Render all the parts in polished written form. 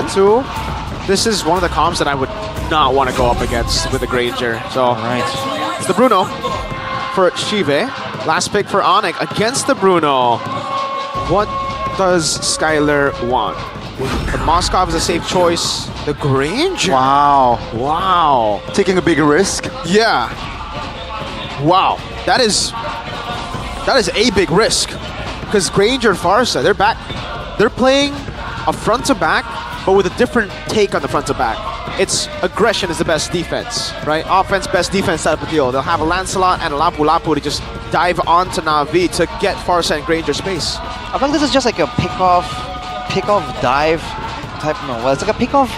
And two, this is one of the comps that I would not want to go up against with a Granger. So it's the Bruno for Shive. Last pick for Onyx against the Bruno. What does Skylar want? The Moskov is a safe choice. The Granger. Wow. Wow. Taking a bigger risk. Yeah. Wow. That is a big risk. Because Granger, Farsa, they're back. They're playing a front to back, but with a different take on the front to back. It's aggression is the best defense, right? Offense, best defense type of deal. They'll have a Lancelot and a Lapu Lapu to just dive onto Navi to get Farsa and Granger space. I think this is just like a pick-off dive type. No, well, it's like a pick-off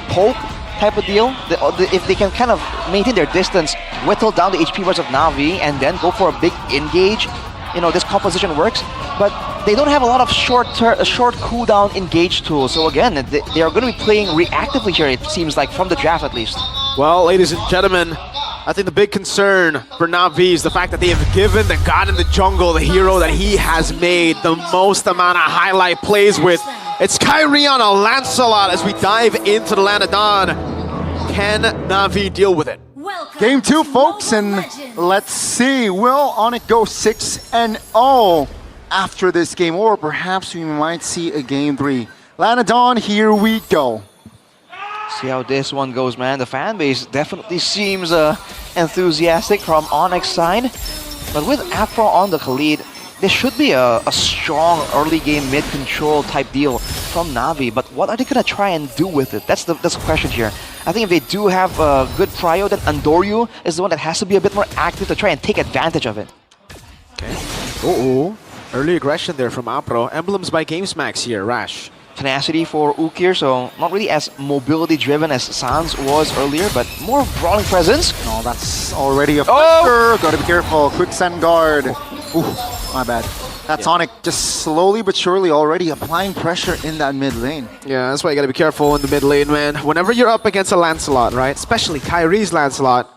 poke type of deal. If they can kind of maintain their distance, whittle down the HP bars of Navi, and then go for a big engage, you know, this composition works. But they don't have a lot of short cooldown engage tools. So again, they are going to be playing reactively here, it seems like, from the draft at least. Well, ladies and gentlemen, I think the big concern for Navi is the fact that they have given the god in the jungle, the hero that he has made the most amount of highlight plays with. It's Kyrie on a Lancelot as we dive into the Land of Dawn. Can Navi deal with it? Game 2, folks, and let's see. Will Onyx go 6-0 after this game? Or perhaps we might see a Game 3. Land of Dawn, here we go. See how this one goes, man. The fan base definitely seems enthusiastic from Onyx side. But with Afro on the lead, this should be a strong early game mid-control type deal from Navi. But what are they going to try and do with it? That's the question here. I think if they do have a good prio, then Andoryu is the one that has to be a bit more active to try and take advantage of it. Okay. Early aggression there from Apro. Emblems by GameSmax here, Rash. Tenacity for Ukir, so not really as mobility driven as Sans was earlier, but more brawling presence. No, that's already a flicker. Gotta be careful. Quick send guard. Ooh, my bad. That's Onyx just slowly but surely already applying pressure in that mid lane. Yeah, that's why you gotta be careful in the mid lane, man. Whenever you're up against a Lancelot, right? Especially Kyrie's Lancelot.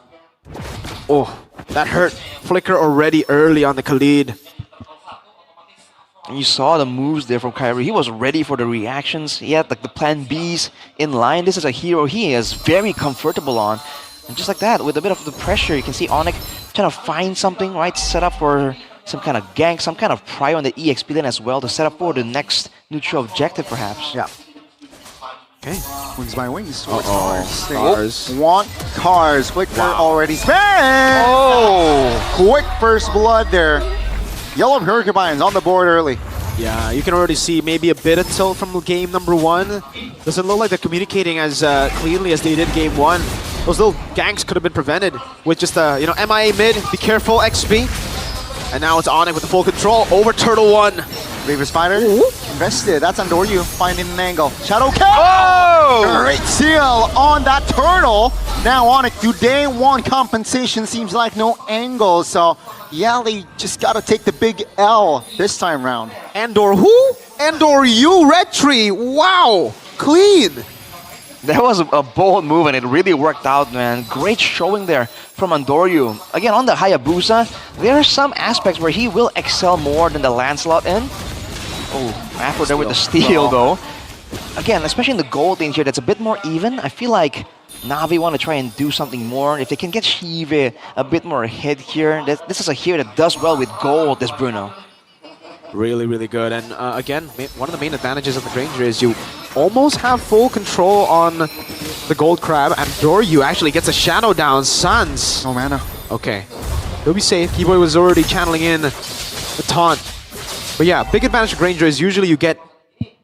Oh, that hurt. Flicker already early on the Khalid. And you saw the moves there from Kyrie. He was ready for the reactions. He had like the plan Bs in line. This is a hero he is very comfortable on. And just like that, with a bit of the pressure, you can see Onyx trying to find something, right? Set up for some kind of gank, some kind of prio on the EXP lane as well to set up for the next neutral objective, perhaps. Yeah. Okay. Wings by wings. Stars. Want cars. Flicker already spent. Oh! Quick first blood there. Yellow Hercubines on the board early. Yeah, you can already see maybe a bit of tilt from game number 1. Doesn't look like they're communicating as cleanly as they did game 1. Those little ganks could have been prevented with just a, MIA mid, be careful, XP. And now it's Onyx with the full control over Turtle 1. Reaver Spider invested. That's Andoryu finding an angle. Shadow Cow! Great seal on that Turtle. Now Onyx, do they want compensation? Seems like no angle. So yeah, they just gotta take the big L this time round. Andor who? Andoryu Red Tree. Wow, clean. That was a bold move and it really worked out, man. Great showing there from Andoryu. Again, on the Hayabusa, there are some aspects where he will excel more than the Lancelot in. Oh, Afro there with the steal though. Again, especially in the gold lane here, that's a bit more even. I feel like Navi want to try and do something more. If they can get Shive a bit more ahead here, this is a hero that does well with gold, this Bruno. Really, really good. And again, one of the main advantages of the Granger is you almost have full control on the Gold Crab. And Andoryu actually gets a shadow down. Sans. No mana. Okay. He'll be safe. Keyboy was already channeling in the taunt. But yeah, big advantage of Granger is usually you get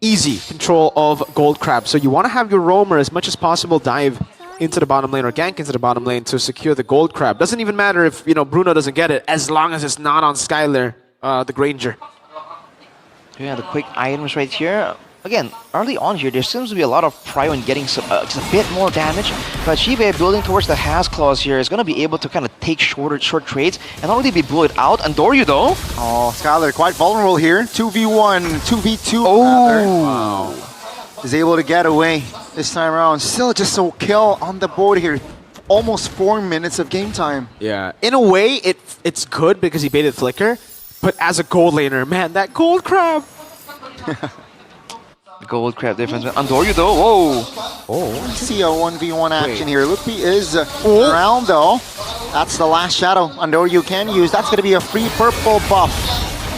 easy control of Gold Crab. So you want to have your roamer as much as possible dive into the bottom lane or gank into the bottom lane to secure the Gold Crab. Doesn't even matter if, Bruno doesn't get it as long as it's not on Skylar, the Granger. Yeah, the quick items right here. Again, early on here, there seems to be a lot of prio in getting just a bit more damage. But Shive building towards the Has Claws here is going to be able to kind of take short trades and not really be bullied out. Andoryu though. Oh, Skylar quite vulnerable here. 2v1, 2v2. Oh, wow. Is able to get away this time around. Still just a kill on the board here. Almost 4 minutes of game time. Yeah, in a way, it's good because he baited Flicker. But as a gold laner, man, that Gold Crab. Gold crab defense. Andoryu though, whoa. Oh, see a 1v1 action here. Lupi is around though. That's the last shadow Andoryu can use. That's going to be a free purple buff.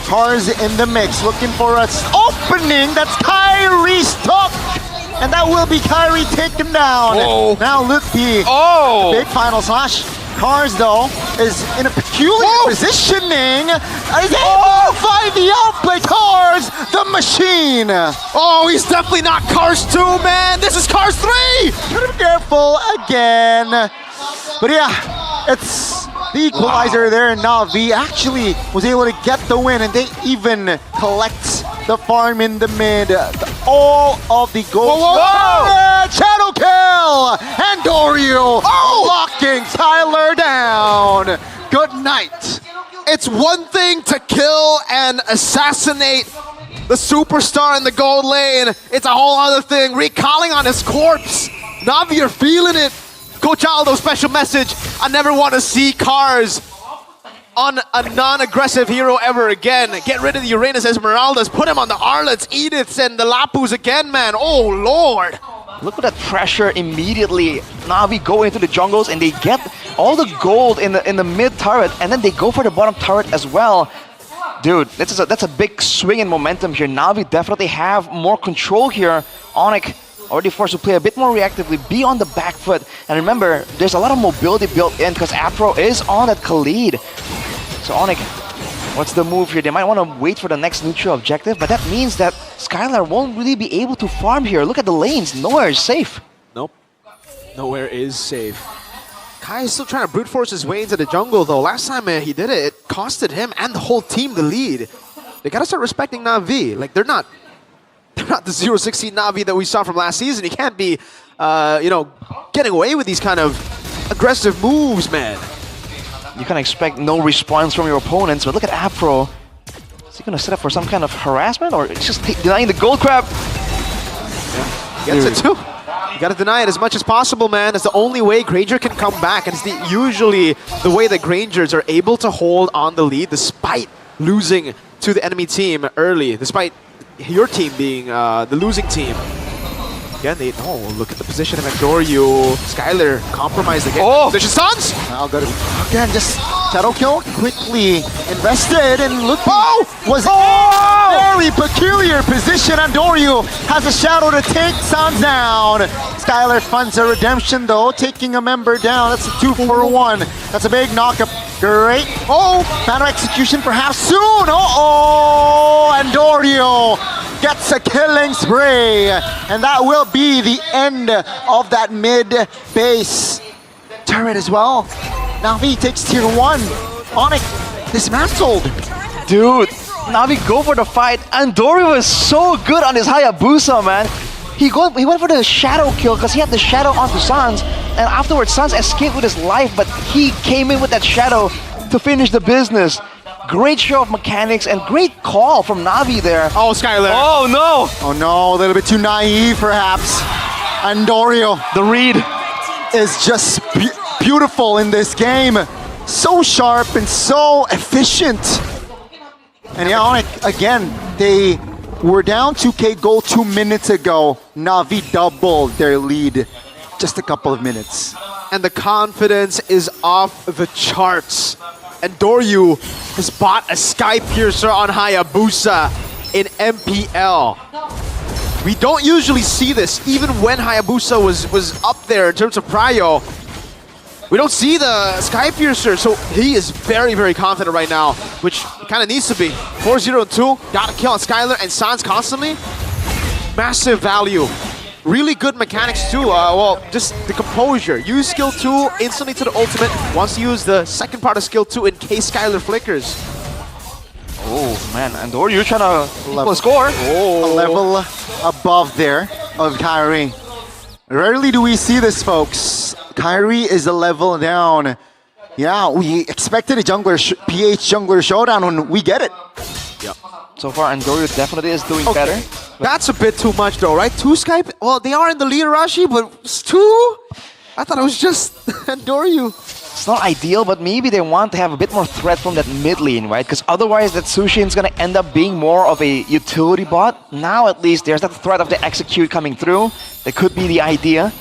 Cars in the mix, looking for an opening. That's Kyrie stuck. And that will be Kyrie taken down. Whoa. Now Lupi, Oh! big final slash. Cars though is in a peculiar positioning. Is able to find the outplay. Cars, the machine. Oh, he's definitely not Cars 2, man. This is Cars 3. Gotta be careful again. But yeah, it's the equalizer there, and Navi actually was able to get the win, and they even collect the farm in the mid. All of the goals. Whoa. Shadow kill! And Dorio locking Tyler down. Good night. It's one thing to kill and assassinate the superstar in the gold lane. It's a whole other thing. Recalling on his corpse. Navi, you're feeling it. Coach Aldo, special message. I never want to see Cars on a non-aggressive hero ever again. Get rid of the Uranus Esmeraldas. Put him on the Arlets, Ediths, and the Lapus again, man. Oh, Lord. Look at that pressure immediately. Navi go into the jungles and they get all the gold in the mid turret, and then they go for the bottom turret as well. Dude, that's a big swing in momentum here. Navi definitely have more control here. Onyx already forced to play a bit more reactively, be on the back foot. And remember, there's a lot of mobility built in because Afro is on that Khalid. So Onyx, what's the move here? They might want to wait for the next neutral objective, but that means that Skylar won't really be able to farm here. Look at the lanes, nowhere is safe. Nope. Nowhere is safe. Kai is still trying to brute force his way into the jungle, though. Last time he did it, it costed him and the whole team the lead. They gotta start respecting Navi. Like, they're not the 0-16 Navi that we saw from last season. You can't be, getting away with these kind of aggressive moves, man. You can expect no response from your opponents, but look at Afro. Is he gonna set up for some kind of harassment, or just denying the gold crab? Yeah, gets it too. You gotta deny it as much as possible, man. It's the only way Granger can come back, and it's usually the way that Grangers are able to hold on the lead despite losing to the enemy team early, despite your team being the losing team. Again, look at the position of Andoryu. Skylar compromised again. Oh! Position stuns! Now got to again just shadow kill quickly invested, and look was in a very peculiar position. Andoryu has a shadow to take Sans down. Skylar funds a redemption though, taking a member down. That's a 2-for-1. That's a big knockup. Great. Final execution perhaps soon. Andoryu gets a killing spree, and that will be the end of that mid base turret as well. Navi takes tier 1. Onyx dismantled. Dude, Navi go for the fight. Andoryu was so good on his Hayabusa, man. He went for the shadow kill because he had the shadow onto Sans, and afterwards Sans escaped with his life, but he came in with that shadow to finish the business. Great show of mechanics and great call from Navi there. Oh, Skylar. Oh no! Oh no, a little bit too naive perhaps. Andoryu The read. is just beautiful in this game. So sharp and so efficient. And yeah, Onyx, again, they were down 2K gold 2 minutes ago. Navi doubled their lead just a couple of minutes. And the confidence is off the charts. Andoryu has bought a Sky Piercer on Hayabusa in MPL. We don't usually see this, even when Hayabusa was up there in terms of prio. We don't see the Sky Piercer, so he is very, very confident right now, which kind of needs to be. 4-0-2, got a kill on Skylar and Sans constantly. Massive value. Really good mechanics too. Just the composure. Use skill 2 instantly to the ultimate. Wants to use the second part of skill 2 in case Skylar flickers. Oh man, Andoryu, you're trying to equal a score. A level above there of Kyrie. Rarely do we see this, folks. Kyrie is a level down. Yeah, we expected a PH jungler showdown when we get it. Yep. So far, Andoryu definitely is doing better. That's a bit too much though, right? 2 Skype. Well, they are in the lead, Rashi, but it's 2? I thought it was just Andoryu. It's not ideal, but maybe they want to have a bit more threat from that mid lane, right? Because otherwise that Sushin's going to end up being more of a utility bot. Now at least there's that threat of the execute coming through. That could be the idea.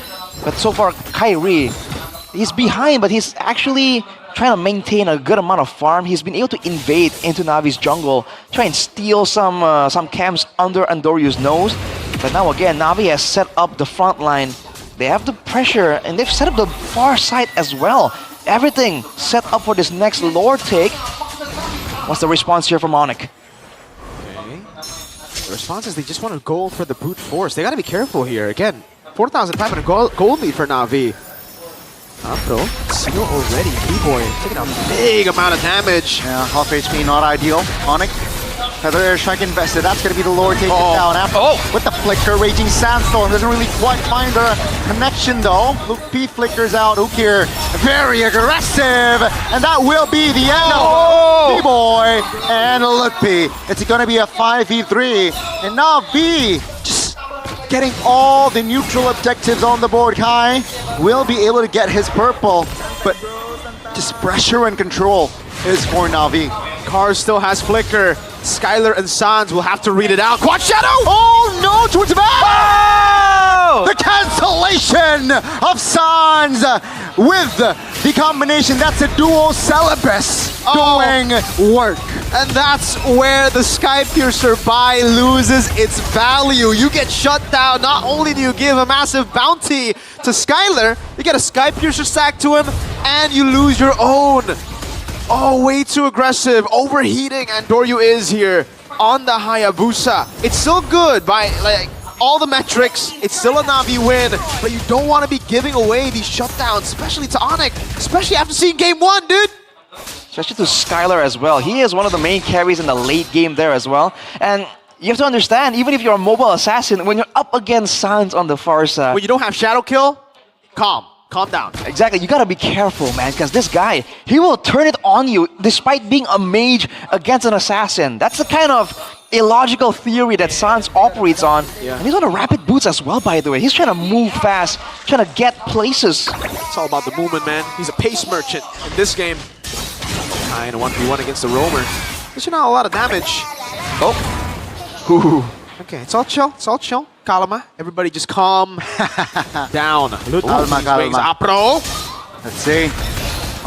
But so far, Kyrie, he's behind, but he's actually trying to maintain a good amount of farm. He's been able to invade into Navi's jungle, try and steal some camps under Andoryu's nose. But now again, Navi has set up the front line. They have the pressure, and they've set up the far side as well. Everything set up for this next lore take. What's the response here from ONIC? Okay. The response is they just want to go for the brute force. They got to be careful here. Again, 4,500 gold lead for Navi. Bro, seal already. B-Boy taking a big amount of damage. Yeah, half HP, not ideal. ONIC. Feather Airstrike invested. That's going to be the lore taken down. After with the flicker, Raging Sandstorm doesn't really quite find the connection though. Luke P flickers out. Ukir very aggressive, and that will be the end of B-Boy and Luke P. It's going to be a 5v3, and Navi just getting all the neutral objectives on the board. Kai will be able to get his purple, but just pressure and control is for Navi. Cars still has flicker. Skylar and Sans will have to read it out. Quad Shadow! Oh no, towards the back! Oh! The cancellation of Sans with the combination. That's a duo Celebes doing work. And that's where the Sky Piercer buy loses its value. You get shut down. Not only do you give a massive bounty to Skylar, you get a Sky Piercer stack to him, and you lose your own. Oh, way too aggressive. Overheating Andoryu is here on the Hayabusa. It's still good by like all the metrics. It's still a Navi win, but you don't want to be giving away these shutdowns, especially to ONIC, especially after seeing game one, dude. Especially to Skylar as well. He is one of the main carries in the late game there as well. And you have to understand, even if you're a mobile assassin, when you're up against Sans on the far side, when you don't have Shadow Kill, calm down. Exactly, you gotta be careful, man, because this guy, he will turn it on you despite being a mage against an assassin. That's the kind of illogical theory that Sans operates on. Yeah. And he's on a rapid boots as well, by the way. He's trying to move fast, trying to get places. It's all about the movement, man. He's a pace merchant in this game. In a 1v1 against the roamer. There's not a lot of damage. Oh. Ooh. Okay, it's all chill. It's all chill. Kalma. Everybody just calm down. Calma. Pro. Let's see.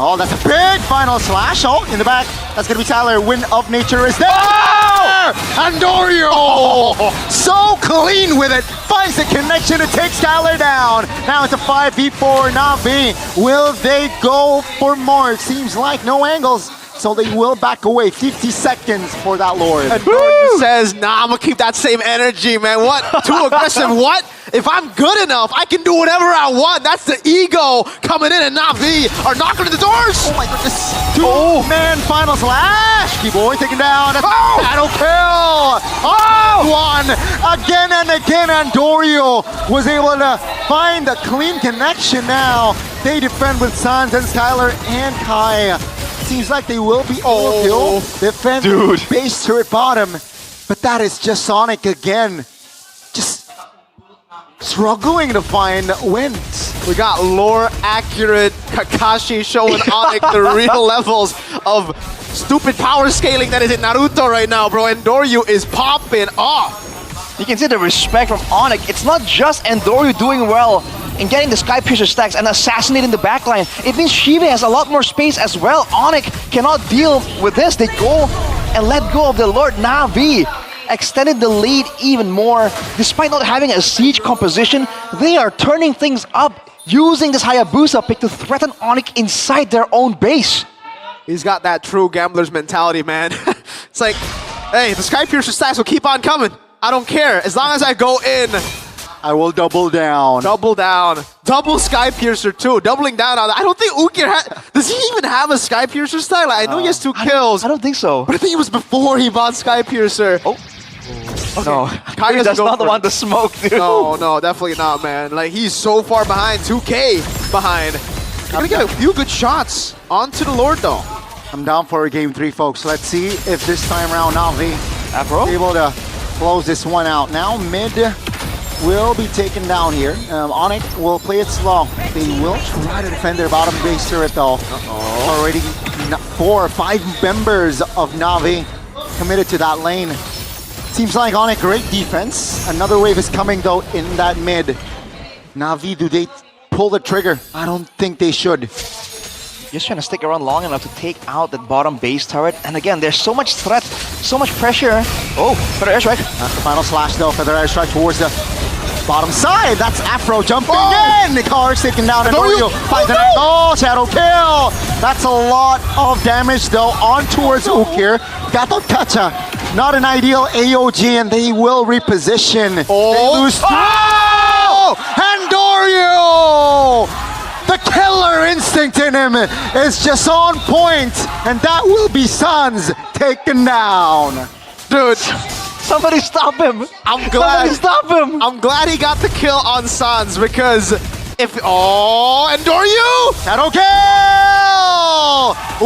Oh, that's a big final slash. Oh, in the back. That's going to be Tyler. Wind of Nature is there. Oh! Andorio! So clean with it. Finds the connection to take Skylar down. Now it's a 5v4 Navi. Will they go for more? It seems like no angles. So they will back away. 50 seconds for that Lord. And Norton says, nah, I'm gonna keep that same energy, man. What? Too aggressive, what? If I'm good enough, I can do whatever I want. That's the ego coming in, and Navi are knocking at the doors. Oh my goodness. Two-man final slash. Boy taken down. Battle kill. One. Again and again, Andorio was able to find a clean connection now. They defend with Sans and Skylar and Kai. Seems like they will be kill. Defend base turret bottom. But that is just Sonic again. Just struggling to find wins. We got lore accurate Kakashi showing ONIC the real levels of stupid power scaling that is in Naruto right now, bro. Andoryu is popping off. You can see the respect from ONIC. It's not just Andoryu doing well in getting the Sky Piercer stacks and assassinating the backline. It means Shiva has a lot more space as well. ONIC cannot deal with this. They go and let go of the Lord Navi. Extended the lead even more. Despite not having a siege composition, they are turning things up, using this Hayabusa pick to threaten ONIC inside their own base. He's got that true gambler's mentality, man. It's like, hey, the Sky Piercer stacks will keep on coming. I don't care. As long as I go in, I will double down. Double down. Double Sky Piercer too. Doubling down on that. I don't think Ukir does he even have a Sky Piercer style? Like, I know he has 2 kills. I don't think so. But I think it was before he bought Sky Piercer. Oh. Okay. No. Kai does not want to smoke, dude. No, definitely not, man. Like, he's so far behind. 2K behind. You're gonna get a few good shots onto the Lord, though. I'm down for a game 3, folks. Let's see if this time around Navi Afro is able to close this one out. Now mid will be taken down here. Onyx will play it slow. They will try to defend their bottom base turret though. Already 4 or 5 members of Navi committed to that lane. Seems like Onyx great defense. Another wave is coming though in that mid. Navi, do they pull the trigger? I don't think they should. Just trying to stick around long enough to take out that bottom base turret. And again, there's so much threat, so much pressure. Oh, Feather Airstrike. That's the final slash though. Feather Airstrike towards the bottom side. That's Afro jumping in. The car's taken down. And Oreo finds an angle. Shadow kill. That's a lot of damage though on towards Ukir. Gato Kacha. Not an ideal AOG and they will reposition. They lose. And Oreo! The killer instinct in him is just on point, and that will be Suns taken down. Dude, Somebody stop him! I'm glad. Somebody stop him! I'm glad he got the kill on Sans because if and Doryu! Shadow kill!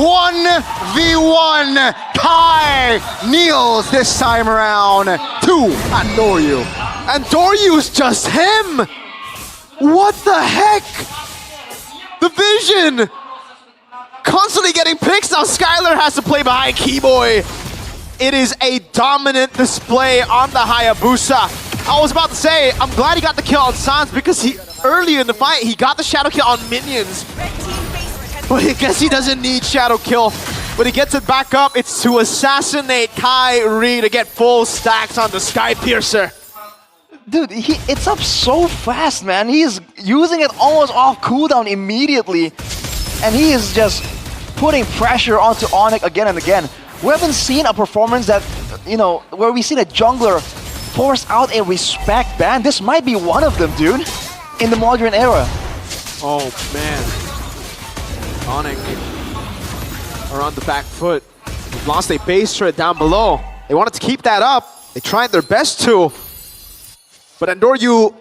1v1. Kai kneels this time around to Andoryu. And Doryu's just him! What the heck? The vision! Constantly getting picks, now Skylar has to play behind Keyboy. It is a dominant display on the Hayabusa. I was about to say, I'm glad he got the kill on Sans because earlier in the fight, he got the shadow kill on minions. But I guess he doesn't need shadow kill. When he gets it back up, it's to assassinate Kyrie to get full stacks on the Sky Piercer. Dude, it's up so fast, man. He's using it almost off cooldown immediately. And he is just putting pressure onto Onyx again and again. We haven't seen a performance that, where we've seen a jungler force out a respect ban. This might be one of them, dude, in the modern era. Oh, man. Onyx are on the back foot. They've lost a base turret down below. They wanted to keep that up. They tried their best to. But Andoryu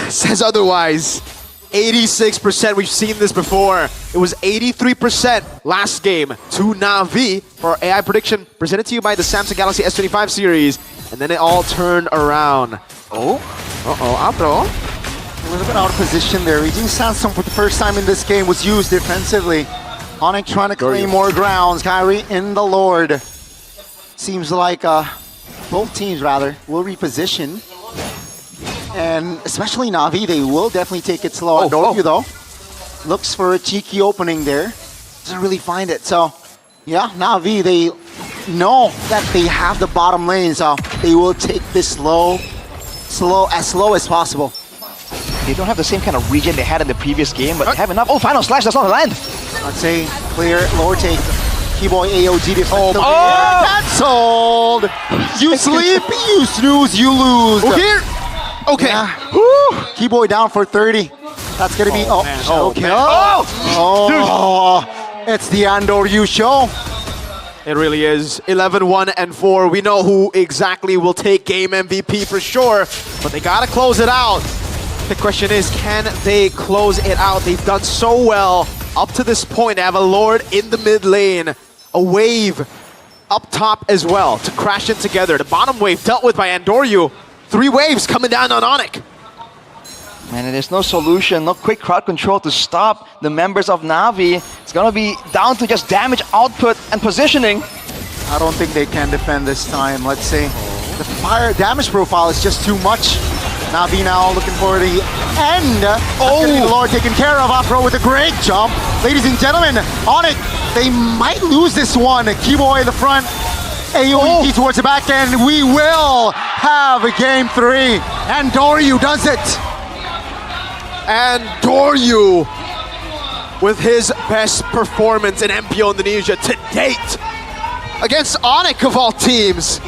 says otherwise. 86%, we've seen this before. It was 83% last game to Navi for our AI prediction presented to you by the Samsung Galaxy S25 series. And then it all turned around. Afro. A little bit out of position there. Reaching Samsung for the first time in this game was used defensively. Onyx trying to claim more grounds. Kyrie in the Lord. Seems like both teams will reposition. And especially Navi, they will definitely take it slow. Andoryu though, looks for a cheeky opening there. Doesn't really find it. So, yeah, Navi, they know that they have the bottom lane, so they will take this as slow as possible. They don't have the same kind of regen they had in the previous game, but they have enough. Oh, final slash does not land. I'd say clear, lower take. Keyboy AOG defense. Cancelled. You sleep, you snooze, you lose. Here. Okay. Yeah. Keyboy down for 30. That's gonna be okay. It's the Andoryu show. It really is. 11-1 and 4. We know who exactly will take game MVP for sure, but they gotta close it out. The question is, can they close it out? They've done so well up to this point. They have a Lord in the mid lane, a wave up top as well to crash in together. The bottom wave dealt with by Andoryu. 3 waves coming down on Onyx. Man, there's no solution, no quick crowd control to stop the members of Navi. It's gonna be down to just damage output and positioning. I don't think they can defend this time. Let's see. The fire damage profile is just too much. Navi now looking for the end. The Lord taken care of. Afro with a great jump. Ladies and gentlemen, Onyx, they might lose this one. Keyboy in the front. AOE towards the back end. We will have a game 3. And Doryu does it. And Doryu with his best performance in MPL Indonesia to date against Onyx of all teams.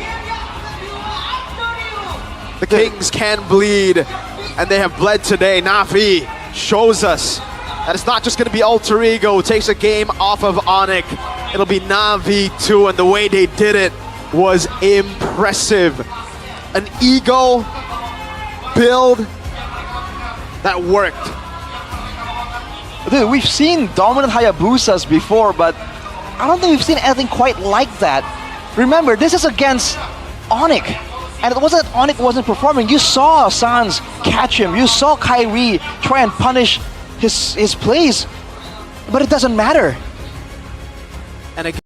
The Kings can bleed, and they have bled today. Navi shows us that it's not just going to be Alter Ego, takes a game off of Onyx. It'll be Navi too, and the way they did it was impressive. An ego build that worked. Dude, we've seen dominant Hayabusas before, but I don't think we've seen anything quite like that. Remember, this is against Onyx. And it wasn't that Onyx wasn't performing. You saw Sans catch him. You saw Kyrie try and punish his plays. But it doesn't matter. And again,